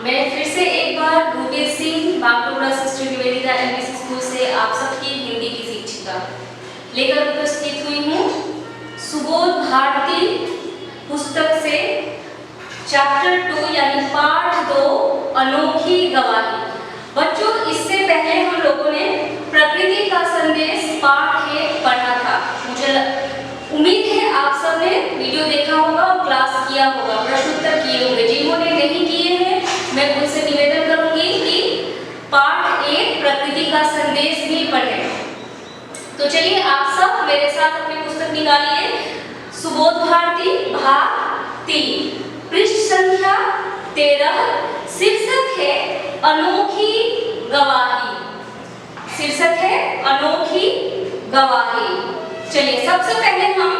मैं फिर से एक बार Gurbir Singh Bagdogra sister Nivedita MBC school से आप सबकी हिंदी की शिक्षिका लेकर उपस्थित हुई हूँ। सुबोध भारती पुस्तक से चैप्टर 2 यानी पाठ 2 अनोखी गवाही। बच्चों, इससे पहले हम लोगों ने प्रकृति का संदेश पाठ 1 पढ़ा था। मुझे उम्मीद है आप सबने वीडियो देखा होगा और क्लास किया होगा, प्रश्न उत्तर किए होंगे। जिन्होंने नहीं किए हैं मैं उनसे निवेदन करूंगी कि पाठ 1 प्रकृति का संदेश भी पढ़ें। तो चलिए आप सब मेरे साथ अपनी पुस्तक निकालिए। सुबोध भारती भाग 3, पृष्ठ संख्या 13, शीर्षक है अनोखी गवाही। शीर्षक है अनोखी गवाही। चलिए सबसे पहले हम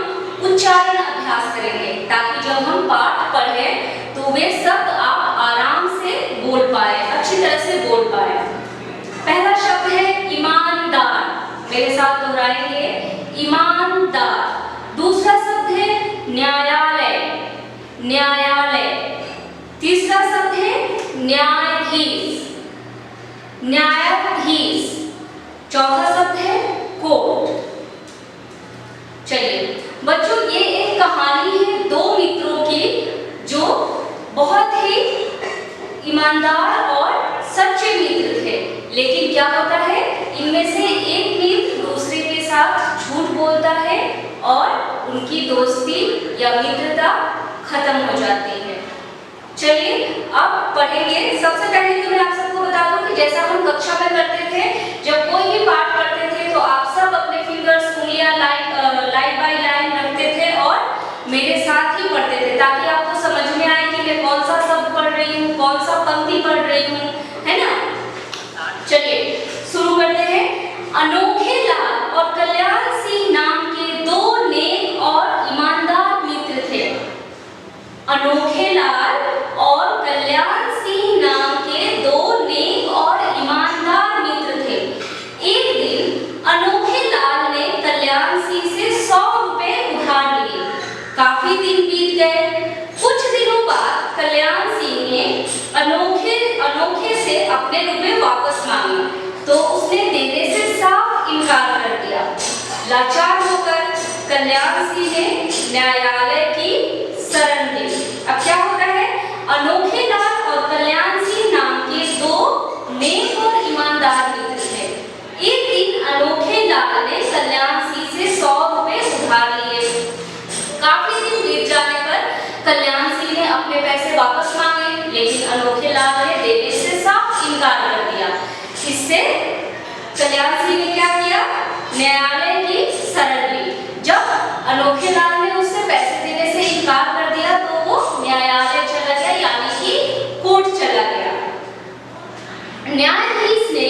उच्चारण अभ्यास करेंगे ताकि जब हम पाठ पढ़ें तो वे शब्द आप आराम से बोल पाए, अच्छी तरह से बोल पाए। पहला शब्द है ईमानदार, मेरे साथ दोहराएंगे, ईमानदार। दूसरा शब्द है न्यायालय, न्यायालय। तीसरा शब्द है न्यायाधीश, न्यायाधीश। चौथा शब्द है कोर्ट। चलिए बच्चों, ये एक कहानी है 2 मित्रों की जो बहुत ही ईमानदार और सच्चे मित्र थे। लेकिन क्या होता है, इनमें से एक मित्र दूसरे के साथ झूठ बोलता है और उनकी दोस्ती या मित्रता खत्म हो जाती है। चलिए अब पढ़ेंगे। सबसे पहले तो मैं आप सबको बता दूं कि जैसा हम कक्षा में करते थे, जब कोई भी पाठ पढ़ते थे तो आप सब अपने फिंगर्स, उंगलियां लाइन बाय लाइन रखते थे और मेरे साथ ही पढ़ते थे ताकि आपको समझ में आए कि मैं कौन सा शब्द पढ़ रही हूँ, कौन सा पंक्ति पढ़ रही हूँ, है ना। चलिए शुरू करते हैं। अनोखे लाल और कल्याण सिंह नाम के 2 नेक और ईमानदार मित्र थे। अनोखे लाल और कल्याण सिंह नाम के 2 नेक और ईमानदार मित्र थे। एक दिन अनोखे लाल ने कल्याण सिंह से 100 रुपए उधार लिए। काफी दिन बीत गए। कुछ दिनों बाद कल्याण सिंह ने अनोखे से अपने रुपए वापस मांगे तो उसने देने से साफ इनकार कर दिया। लाचार होकर कल्याण सिंह ने न्यायालय की शरण ली। अब क्या होता है, अनोखे लाल और कल्याण सिंह नाम के 2 नेक और ईमानदार मित्र थे। एक दिन अनोखे लाल ने कल्याण सिंह से 100 रुपए उधार लिए। काफी दिन बीत जाने पर कल्याण सिंह ने अपने पैसे वापस मांगे, लेकिन अनोखे लाल ने देने से साफ इनकार कर दिया। इससे कल्याण सिंह ने क्या किया, न्यायालय की शरण ली। जब अनोखे लाल ने उससे पैसे देने से इनकार कर दिया तो वो न्यायालय चला गया, यानी कि कोर्ट चला गया। न्यायाधीश ने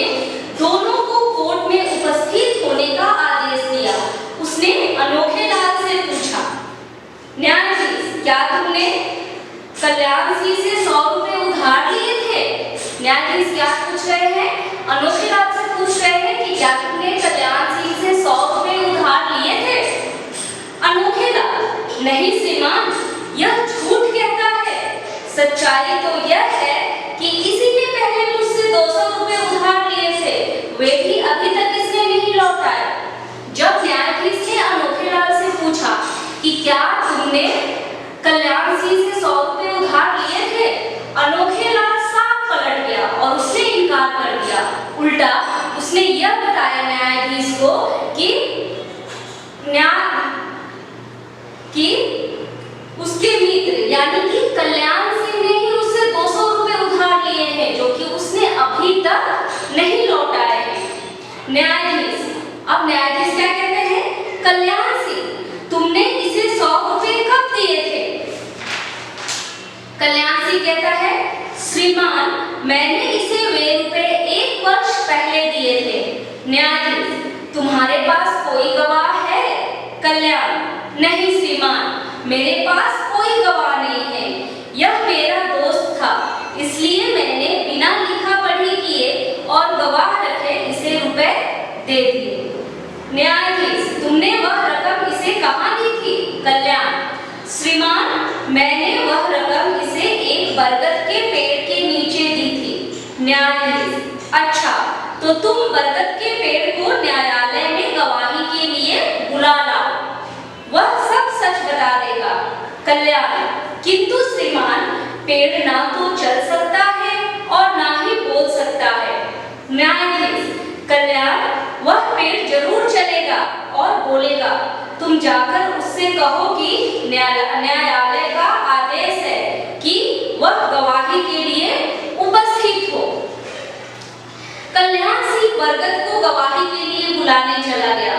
दोनों को कोर्ट में उपस्थित होने का आदेश दिया। उसने अनोखे लाल से पूछा, न्यायाधीश, क्या तुमने कल्याण सिंह से 100 रुपए उधार लिए थे? न्यायाधीश क्या पूछ रहे हैं, अनोखे लाल से पूछ रहे हैं कि क्या तुमने कल्याण सिंह से 100 रुपए उधार लिए थे? अनोखे लाल, नहीं श्रीमान, यह झूठ कहता है। सच्चाई तो यह है कि इसी ने पहले मुझसे 200 रुपए उधार लिए थे, वे भी अभी तक इसने नहीं लौटाए। जब न्यायाधीश ने अनोखे लाल से पूछा कि क्या तुमने कल्याण सिंह से 100 रुपए उधार लिए थे, अनोखे लाल साफ पलट गया और उसने इनकार कर दिया। उल्टा उसने यह बताया न्यायाधीश को कि उसके मित्र यानी कि कल्याण सिंह ने ही उससे 200 रुपए उधार लिए हैं, जो कि उसने अभी तक नहीं लौटाए हैं। न्यायाधीश, अब न्यायाधीश क्या कहते हैं, कल्याण सिंह, तुमने इसे 100 रुपए कब दिए थे? कल्याण सिंह कहता है, श्रीमान, मैंने इसे वे रुपए 1 वर्ष पहले दिए थे। न्यायाधीश, तुम्हारे पास कोई गवाह है? कल्याण, नहीं श्रीमान, मेरे पास कोई गवाह नहीं है। यह मेरा दोस्त था, इसलिए मैंने बिना लिखा पढ़ी किए और गवाह रखे इसे रुपए दे दिए। न्यायाधीश, तुमने वह रकम इसे कहाँ दी थी? कल्याण, श्रीमान, मैंने वह रकम इसे एक बरगद के पेड़ के नीचे न्यायाधीश, अच्छा तो तुम बरगद के पेड़ को न्यायालय में गवाही के लिए बुला लाओ, वह सब सच बता देगा। कल्याण, किंतु श्रीमान पेड़ ना तो चल सकता है और ना ही बोल सकता है। न्यायाधीश, कल्याण, वह पेड़ जरूर चलेगा और बोलेगा। तुम जाकर उससे कहो कि न्यायालय का आदेश है कि वह गवाही के लिए उपस्थित हो। कल्याण सिंह बरगद को गवाही के लिए बुलाने चला गया।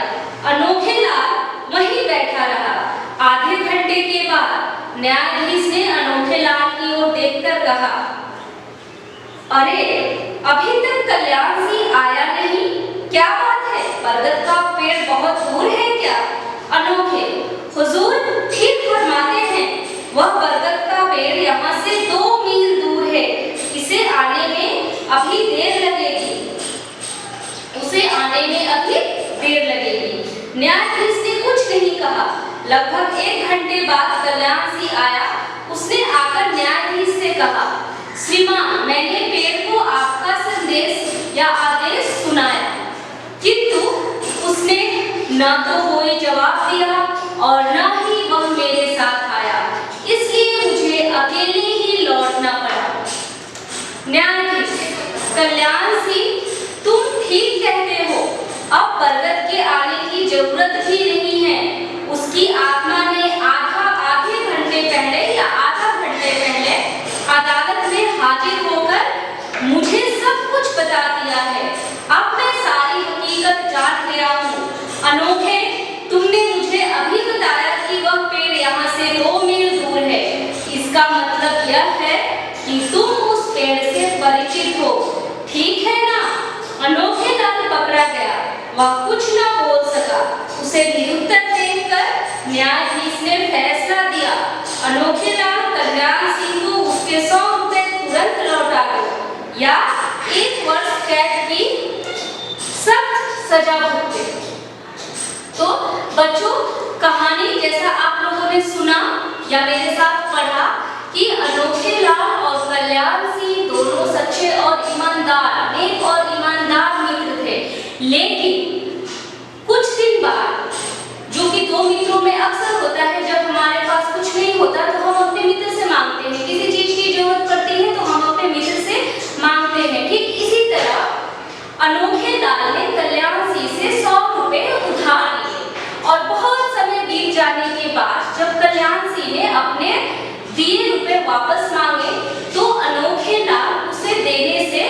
अनोखे लाल वहीं बैठा रहा। आधे घंटे के बाद न्यायाधीश ने अनोखे लाल की ओर देखकर कहा, अरे अभी तक कल्याण सिंह आया नहीं, क्या बात है? बरगद का पेड़ बहुत दूर है क्या? अनोखे, हुजूर ठीक फरमाते हैं, वह बरगद का पेड़ यहाँ से 2 मील दूर है। इसे आने में अभी देर लगेगी, उसे आने में अभी देर लगेगी। न्यायाधीश ने कुछ नहीं कहा। लगभग 1 घंटे बाद कल्याण सिंह आया। उसने आकर न्यायाधीश से कहा, श्रीमान मैंने पेड़ को आपका संदेश या आदेश सुनाया, किंतु उसने न तो कोई जवाब दिया और न ही वह मेरे साथ आया, इसलिए मुझे अकेले ही लौटना पड़ा। न्यायाधीश, कल्याण सिंह तुम ठीक कहते हो, अब बरगद के आने की जरूरत भी नहीं है। उसकी आत्मा ने आधे घंटे पहले या आधा घंटे पहले अदालत में हाजिर होकर मुझे सब कुछ बता दिया है। अब मैं सारी हकीकत जान गया हूँ। अनोखे, तुमने मुझे अभी बताया कि वह पेड़ यहाँ से 2 मील दूर है। इसका मतलब यह है कि तुम उस पेड़ से परिचित हो, ठीक है ना? अनोखे लाल पकड़ा गया। वह कुछ न बोल सका। उसे निरुत्तर देखकर न्यायाधीश ने फैसला दिया। अनोखे लाल कल्याण सिंह को उसके 100 रुपए तुरंत लौटा दो या 1 वर्ष कैद की सख्त सजा भुगते। तो बच्चों, कहानी जैसा आप लोगों ने सुना या मेरे साथ पढ़ा कि अनोखे लाल और कल्याण सिंह दोनों सच्चे और ईमानदार, नेक और ईमानदार मित्र थे। लेकिन कुछ दिन बाद, जो कि 2 मित्रों में अक्सर होता है, जब हमारे पास कुछ नहीं होता तो हम अपने मित्र से मांगते हैं, किसी चीज की जरूरत पड़ती है तो हम अपने मित्र से मांगते हैं। ठीक इसी तरह अनोखे लाल ने कल्याण सिंह से 100 रुपए उधार लिए और बहुत समय बीत जाने के बाद जब कल्याण सिंह ने अपने दिए रुपए वापस मांगे तो अनोखे लाल उसे देने से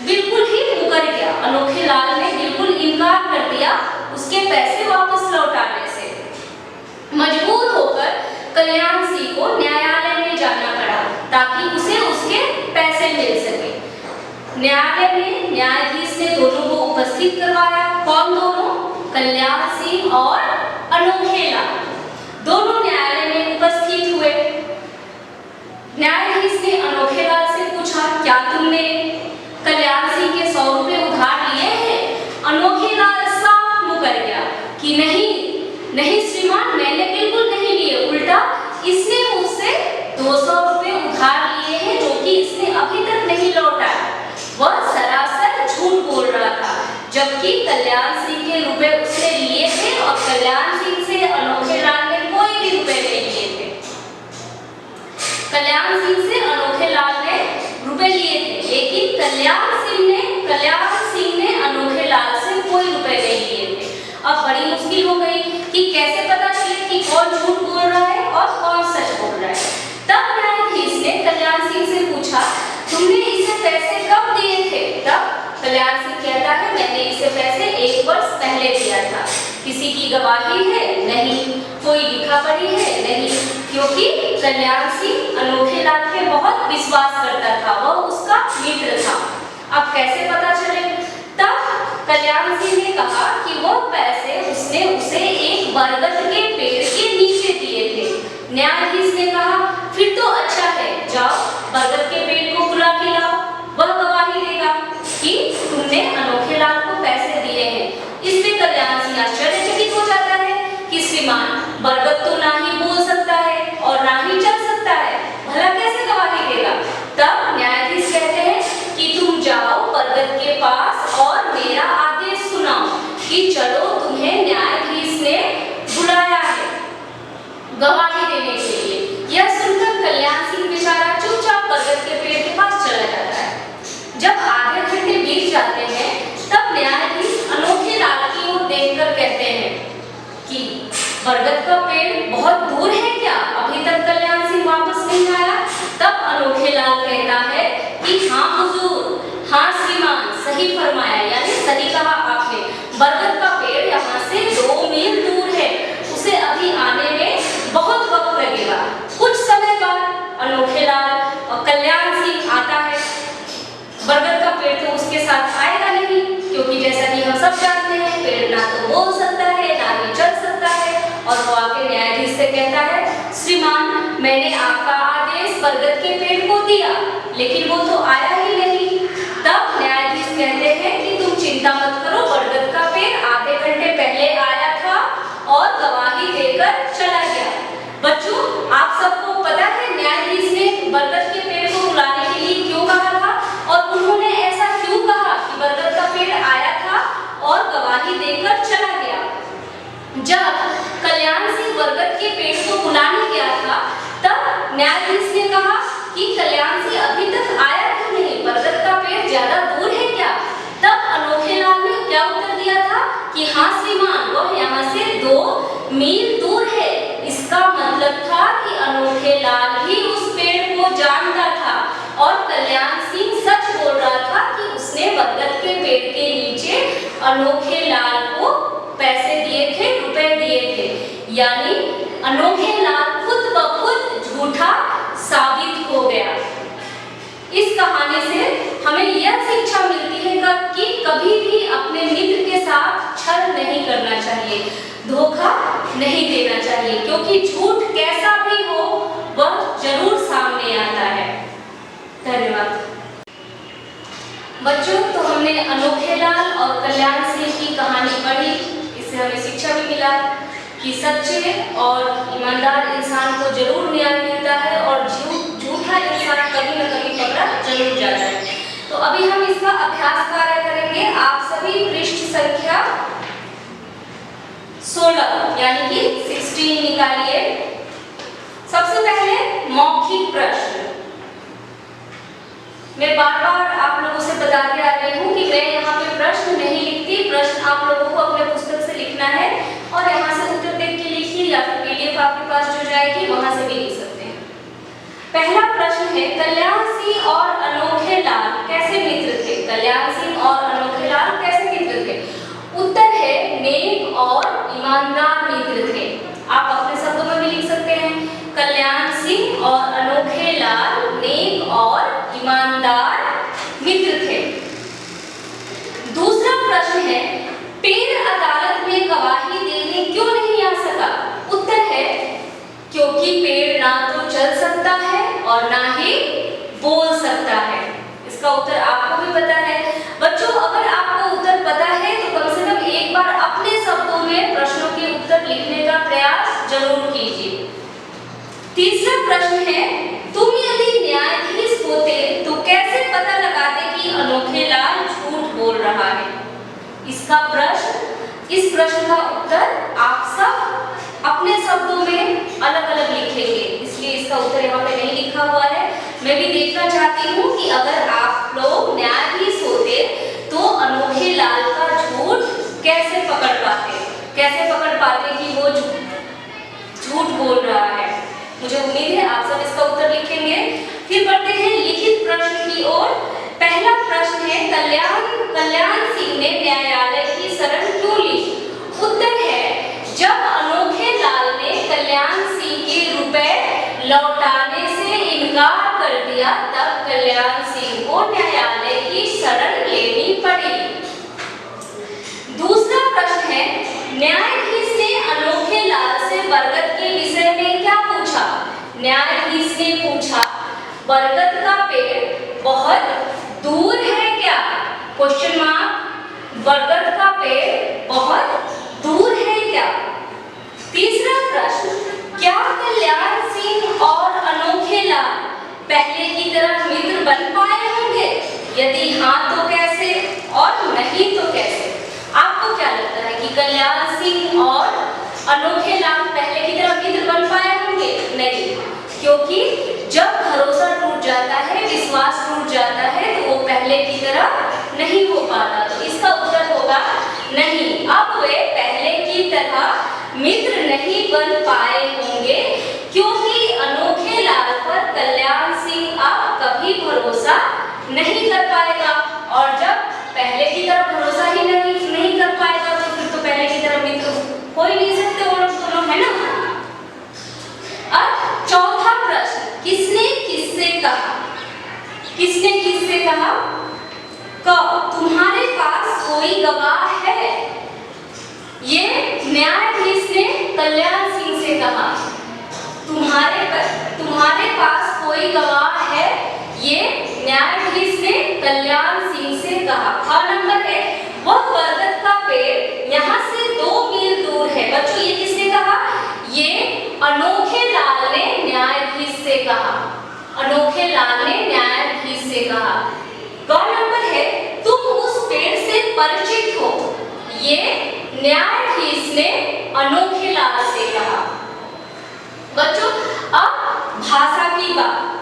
बिल्कुल ही मुकर गया। अनोखे लाल ने बिल्कुल इनकार कर दिया उसके पैसे वापस लौटाने से। मजबूर होकर कल्याण सिंह को न्यायालय में जाना पड़ा ताकि उसे उसके पैसे मिल सके। न्यायालय में न्यायाधीश ने दोनों को उपस्थित करवाया। कौन दोनों? कल्याण सिंह और अनोखे लाल दोनों न्यायालय में उपस्थित हुए। न्यायाधीश ने अनोखे लाल से पूछा, क्या तुमने कल्याण सिंह के 100 रुपए उधार लिए हैं? अनोखे लाल साफ मुकर गया कि नहीं श्रीमान, मैंने बिल्कुल नहीं लिए, उल्टा इसने मुझसे 200 रुपए उधार लिए हैं जो कि इसने अभी तक नहीं लौटाया। वह सरासर झूठ बोल रहा था, जबकि कल्याण सिंह के रुपए उसने लिए थे और कल्याण सिंह से अनोखे लाल ने कोई भी रुपए नहीं लिए थे। कल्याण सिंह से अनोखे लाल ने रुपए लिए थे, लेकिन कल्याण सिंह ने अनोखे लाल से कोई रुपए नहीं लिए थे। अब बड़ी मुश्किल हो गई कि कैसे पता चले कि कौन झूठ बोल रहा है और कौन सच बोल रहा है। तब न्यायाधीश ने कल्याण सिंह से पूछा, तुमने इसे पैसे कब दिए थे? तब कल्याण सिंह कहता है, मैंने इसे पैसे 1 वर्ष पहले दिया था। किसी की गवाही है? नहीं। कोई लिखा पढ़ी है? नहीं, क्योंकि कल्याण सिंह अनोखे लाल पे बहुत विश्वास करता था, वह उसका मित्र था। अब कैसे पता चले? तब कल्याण सिंह ने कहा कि वह पैसे उसने उसे एक बरगद के पेड़ के नीचे दिए थे। न्यायाधीश ने कहा, फिर तो अच्छा है, जाओ बरगद के पेड़ को बुला के लाओ, वह गवाही देगा कि तुमने अनोखे लाल को पैसे दिए हैं। इसमें कल्याण सिंह आश्चर्यचकित हो जाता है कि श्रीमान, बरगद तो ना ही बोल सकता है और ना ही चल सकता है, भला कैसे गवाही देगा? तब न्यायाधीश कहते हैं जाओ बरगद के पास और मेरा आदेश सुनाओ कि चलो तुम्हें न्यायाधीश ने बुलाया है गवाही देने के लिए। यह सुनकर कल्याण सिंह बेचारा चुपचाप बरगद के पेड़ के पास चला जाता है। जब आधे घंटे बीत जाते हैं तब न्यायाधीश अनोखे लाल की ओर देखकर कहते हैं कि बरगद का पेड़ बहुत दूर है क्या? अभी तक कल्याण सिंह वापस नहीं आया। तब अनोखे लाल कहता है कि हाँ हुजूर, हाँ श्रीमान, सही फरमाया, यानी सही कहा आपने। बरगद का पेड़ यहाँ से 2 मील दूर है, उसे अभी आने में बहुत वक्त लगेगा। कुछ समय बाद अनोखे लाल और कल्याण सिंह आता है। बरगद का पेड़ तो उसके साथ आएगा नहीं, क्योंकि जैसा कि हम सब जानते हैं पेड़ ना तो बोल सकता है ना ही चल सकता है। और वो आके न्यायाधीश से कहता है, श्रीमान, मैंने आपका आदेश बरगद के पेड़ को दिया, लेकिन वो तो आया ही नहीं। तब न्यायाधीश कहते हैं कि तुम चिंता मत करो, बरगद का पेड़ आधे घंटे पहले आया था और गवाही देकर चला गया। बच्चों, आप सबको पता है न्यायाधीश ने बरगद के पेड़ को बुलाने के लिए क्यों कहा था और उन्होंने ऐसा क्यों कहा कि बरगद का पेड़ आया था और गवाही देकर चला गया? जब कल्याण सिंह बरगद के पेड़ को बुलाने गया था तब न्यायाधीश ने कहा कि कल्याण सिंह अभी तक आया क्यों नहीं, बरगद का पेड़ ज्यादा दूर है क्या? तब अनोखे लाल ने क्या उत्तर दिया था कि हाँ श्रीमान, वह यहाँ से 2 मील दूर है। इसका मतलब था कि अनोखे लाल ही उस पेड़ को जानता था और कल्याण सिंह सच बोल रहा था कि उसने बरगद के पेड़ के नीचे अनोखे लाल को पैसे दिए थे, रुपए दिए थे, यानी अनोखे लाल खुद ब खुद झूठा साबित हो गया। इस कहानी से हमें यह शिक्षा मिलती है कि कभी भी अपने मित्र के साथ छल नहीं करना चाहिए, धोखा नहीं देना चाहिए, क्योंकि झूठ कैसा भी हो वह जरूर सामने आता है। धन्यवाद बच्चों। तो हमने अनोखे लाल और कल्याण सिंह की कहानी पढ़ी। इससे हमें शिक्षा भी मिला कि सच्चे और ईमानदार इंसान को जरूर न्याय मिलता है और झूठा इंसान कभी न कभी पकड़ा जरूर जाता है। तो अभी हम इसका अभ्यास कार्य करेंगे। आप सभी पृष्ठ संख्या 16 यानी कि 16 निकालिए। सबसे पहले मौखिक प्रश्न। मैं बार-बार आप लोगों से बताते आ रही हूँ कि मैं यहाँ पे प्रश्न नहीं लिखती, प्रश्न आप लोगों को अपने पुस्तक से लिखना है और यहाँ से उत्तर देख के लिखिए या फिर पीडीएफ आपके पास जो जाएगी वहां से भी लिख सकते हैं। पहला प्रश्न है, कल्याण सिंह और अनोखे लाल कैसे मित्र थे? कल्याण सिंह और अनोखे लाल कैसे मित्र थे? उत्तर है नेक और ईमानदार मित्र थे। आप अपने शब्दों में भी लिख सकते हैं, कल्याण सिंह और अनोखे लाल नेक और ईमानदार मित्र थे। दूसरा प्रश्न है, पेड़ अदालत में गवाही देने क्यों नहीं आ सका? उत्तर है क्योंकि पेड़ ना तो चल सकता है और ना ही बोल सकता है। इसका उत्तर आपको भी पता है। बच्चों, अगर आपको उत्तर पता है तो कम से कम एक बार अपने शब्दों में प्रश्नों के उत्तर लिखने का प्रयास जरूर कीजिए। तीसरा प्रश्न है, तुम यदि न्यायाधीश होते तो कैसे पता लगाते कि अनोखे लाल झूठ बोल रहा है? इस प्रश्न का उत्तर आप सब अपने शब्दों में अलग-अलग लिखेंगे, इसलिए इसका उत्तर यहाँ पे नहीं लिखा हुआ है। मैं भी देखना चाहती हूँ कि अगर आप लोग न्यायाधीश होते तो अनोखे लाल का झूठ कैसे पकड़ पाते कि वो झूठ बोल रहा है। मुझे उम्मीद है आप सब इसका उत्तर लिखेंगे। फिर बढ़ते हैं लिखित प्रश्न की ओर। पहला प्रश्न है, कल्याण सिंह ने न्यायालय की शरण क्यों ली? उत्तर है, जब अनोखे लाल ने कल्याण सिंह के रुपए लौटाने से इनकार कर दिया तब कल्याण सिंह को न्यायालय की शरण लेनी पड़ी। दूसरा प्रश्न है, न्यायाधीश ने अनोखे लाल से बरगद के विषय में क्या पूछा? न्यायाधीश ने पूछा, बरगद का पेड़ बहुत दूर है क्या? Question mark. बरगद का पेड़ बहुत दूर है क्या? तीसरा प्रश्न, क्या कल्याण सिंह और अनोखे लाल पहले की तरह मित्र बन पाए होंगे? यदि हाँ नहीं तो कैसे? आपको क्या लगता है कि कल्याण सिंह और अनोखे लाल पहले की तरह मित्र बन पाए होंगे? नहीं, क्योंकि जब भरोसा टूट जाता है, विश्वास टूट जाता है, तो वो पहले की तरह नहीं हो पाता। तो इसका उत्तर होगा नहीं, अब वे पहले की तरह मित्र नहीं बन पाए होंगे, क्योंकि अनोखे लाल पर कल्याण सिंह अब कभी भरोसा नहीं कर पाएगा। और जब पहले की तरह भरोसा ही नहीं कर पाएगा, तो फिर तो पहले की तरह मित्र हो ही नहीं सकते वो लोग दोनों, है ना? अब चौथा प्रश्न, किसने किससे कहा? किसने किससे कहा? क, तुम्हारे पास कोई गवाह है? ये न्यायाधीश ने कल्याण सिंह से कहा। तुम्हारे पास कोई गवाह है? ये न्यायाधीश ने कल्याण सिंह से कहा। ख नंबर है, वह बरगद का पेड़ यहाँ से 2 मील दूर है। बच्चों ये किसने कहा? ये अनोखे लाल ने न्यायाधीश से कहा। अनोखे लाल ने न्यायाधीश से कहा। ग नंबर है, तुम उस पेड़ से परिचित हो। ये न्यायाधीश ने अनोखे लाल से कहा। बच्चों अब भाषा की बात।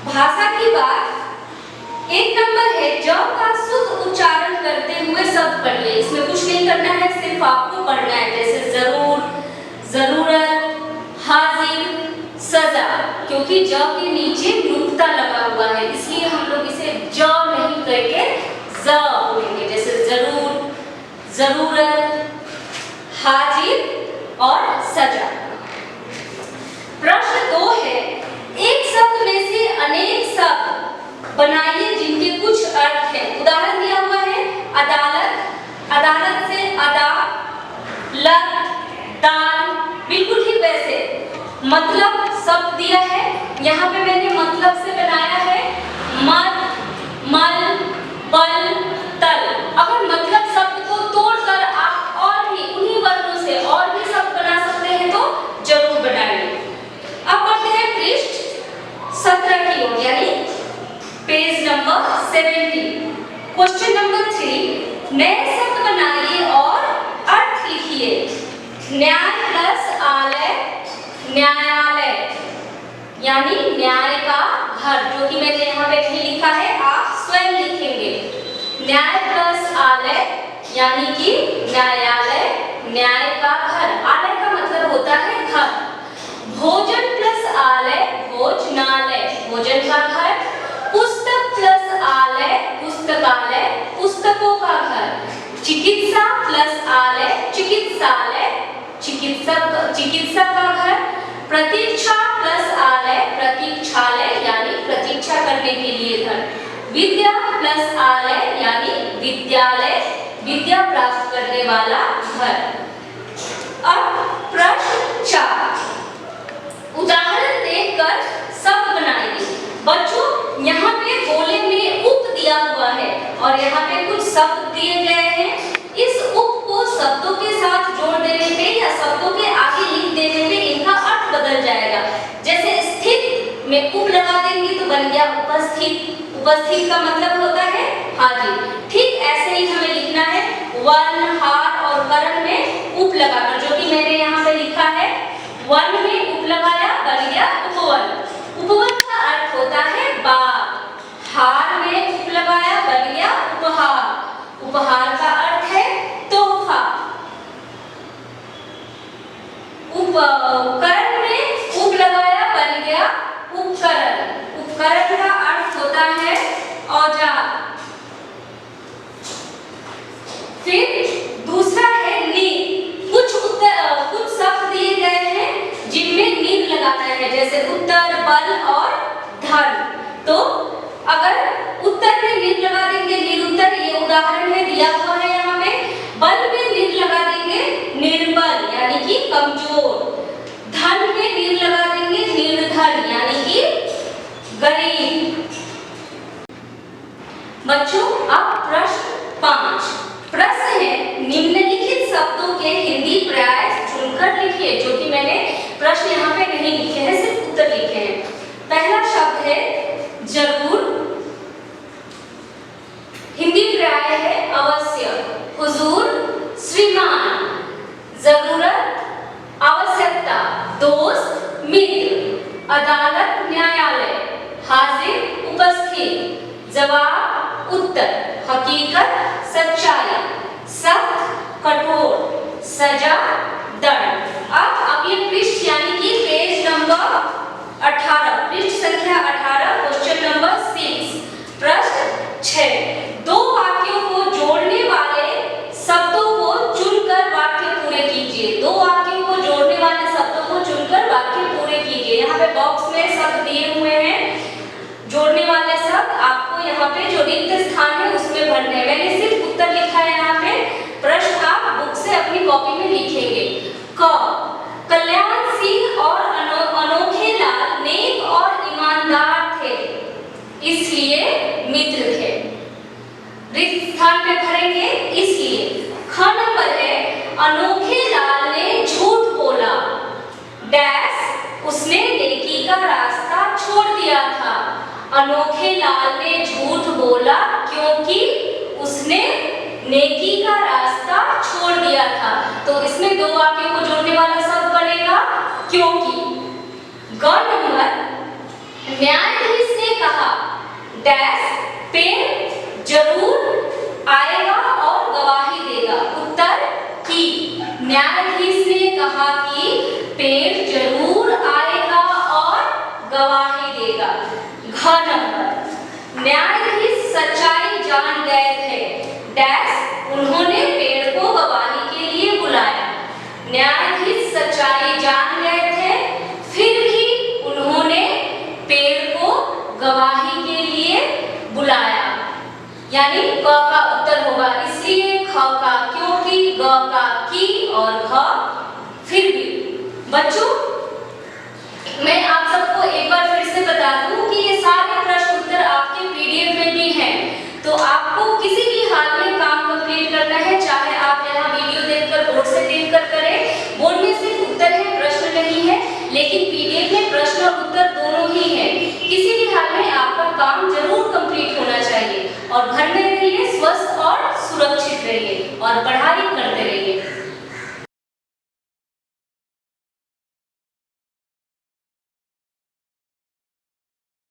भाषा की बात 1 नंबर है, ज का शुद्ध उच्चारण करते हुए शब्द पढ़िए। इसमें कुछ नहीं करना है, सिर्फ आपको पढ़ना है, जैसे जरूर, जरूरत, हाजिर, सजा। क्योंकि ज के नीचे नुक्ता लगा हुआ है, इसलिए हम लोग इसे ज नहीं करके ज बोलेंगे। जैसे जरूर, जरूरत, हाजिर और सजा। प्रश्न 2 है, एक शब्द में से अनेक शब्द बनाइए जिनके कुछ अर्थ है। उदाहरण दिया हुआ है, अदालत, अदालत से अदा, लत, दान, बिल्कुल ठीक वैसे मतलब शब्द दिया है। यहाँ पे मैंने मतलब से बनाया है मत, मल, बल, तल। अगर मतलब शब्द को तोड़कर आप और भी उन्हीं वर्णों से और भी शब्द बना सकते हैं तो जरूर बनाइए। अब बढ़ते हैं पृष्ठ 17 की ओर, यानी पेज नंबर 70। क्वेश्चन नंबर 3, नए शब्द बनाइए और अर्थ लिखिए। न्याय प्लस आलय, न्यायालय, यानी न्याय का घर, जो कि मैंने यहाँ पे नहीं लिखा है, आप स्वयं लिखेंगे। न्याय प्लस आलय यानी कि न्यायालय, न्याय का घर। आलय का मतलब होता है घर। भोजन प्लस आलय, भोजनालय, भोजन का घर। पुस्तक प्लस आलय, पुस्तकालय, पुस्तकों का घर। चिकित्सा प्लस आलय, चिकित्सालय, चिकित्सा का घर। प्रतीक्षा प्लस आलय, प्रतीक्षालय, यानी प्रतीक्षा करने के लिए घर। विद्या प्लस आलय यानी विद्यालय, विद्या प्राप्त करने वाला घर। अब प्रश्न 4, उदाहरण देकर शब्द बनाइए। बच्चों यहाँ पे गोले में उप दिया हुआ है और यहाँ पे कुछ शब्द दिए गए हैं। इस उप को शब्दों के साथ जोड़ देने पे या शब्दों के आगे लिख देने पे इनका अर्थ बदल जाएगा। जैसे स्थित में उप लगा देंगे तो बन गया उपस्थित। उपस्थित का मतलब होता है हाजिर। ठीक ऐसे ही हमें लिखना है वन, हार और करण में उप लगाकर, जो कि मैंने यहाँ पे लिखा है। वन में उप लगाया, बन गया उपवन। उपवन का अर्थ होता है बाग। हार में उप लगाया, बन गया उपहार। उपहार का अर्थ है तोहफा। उपकरण में उप लगाया, बन गया उपकरण। उपकरण का अर्थ होता है औजार। फिर दूसरा है नींव। कुछ शब्द दिए गए हैं जिनमें नींव लगाना है, जैसे उत्तर, बल और धन। तो अगर उत्तर में नींव लगा देंगे निरुत्तर, ये उदाहरण है दिया हुआ है यहाँ पे। बल में नींव लगा देंगे निर्बल यानी कि कमजोर। धन में नींव लगा देंगे निर्धन यानी कि गरीब। डिमांड जरूरत, आवश्यकता, दोस्त, मित्र, अदालत, न्यायालय, हाजिर, उपस्थित, जवाब, उत्तर, हकीकत, सच्चाई, सख्त, कठोर, सजा, दंड। अब अगले पृष्ठ यानी कि पेज नंबर 18, पृष्ठ संख्या 18, क्वेश्चन नंबर 6, प्रश्न 6। दो वाक्यों को जोड़ने वाले शब्दों को चुनकर वाक्य पूरे कीजिए। दो वाक्यों को जोड़ने वाले शब्दों को चुनकर वाक्य पूरे कीजिए। यहाँ पे बॉक्स में शब्द दिए हुए हैं, जोड़ने वाले शब्द आपको यहाँ पे जो रिक्त स्थान है उसमें भरने हैं। मैंने सिर्फ उत्तर लिखा है यहाँ पे, प्रश्न आप बुक से अपनी कॉपी में लिखेंगे। क, कल्याण सिंह और अनोखे लाल नेक और ईमानदार थे, इसलिए मित्र थे। रिक्त स्थान पे भरेंगे इसलिए। ख नंबर है, अनोखे लाल ने झूठ बोला, डैश उसने नेकी का रास्ता छोड़ दिया था। अनोखे लाल ने झूठ बोला क्योंकि उसने नेकी का रास्ता छोड़ दिया था। तो इसमें दो वाक्यों को जोड़ने वाला शब्द बनेगा क्योंकि। ग नंबर, न्यायाधीश ने कहा डैश पेड़ जरूर आएगा और गवाही देगा। उत्तर की, न्यायाधीश ने कहा कि पेड़ जरूर आएगा और गवाही देगा। घ नंबर, न्यायाधीश सच्चाई जान गए थे, डैश उन्होंने पेड़ को गवाही के लिए बुलाया। न्यायाधीश सच्चाई जान गए थे, फिर भी उन्होंने पेड़ को गवाही के लिए बुलाया, यानी क का उत्तर होगा। इसलिए ख का क्योंकि, ग का की और घ फिर भी। बच्चों मैं आप सबको एक बार फिर से बता दूं कि ये सारे प्रश्न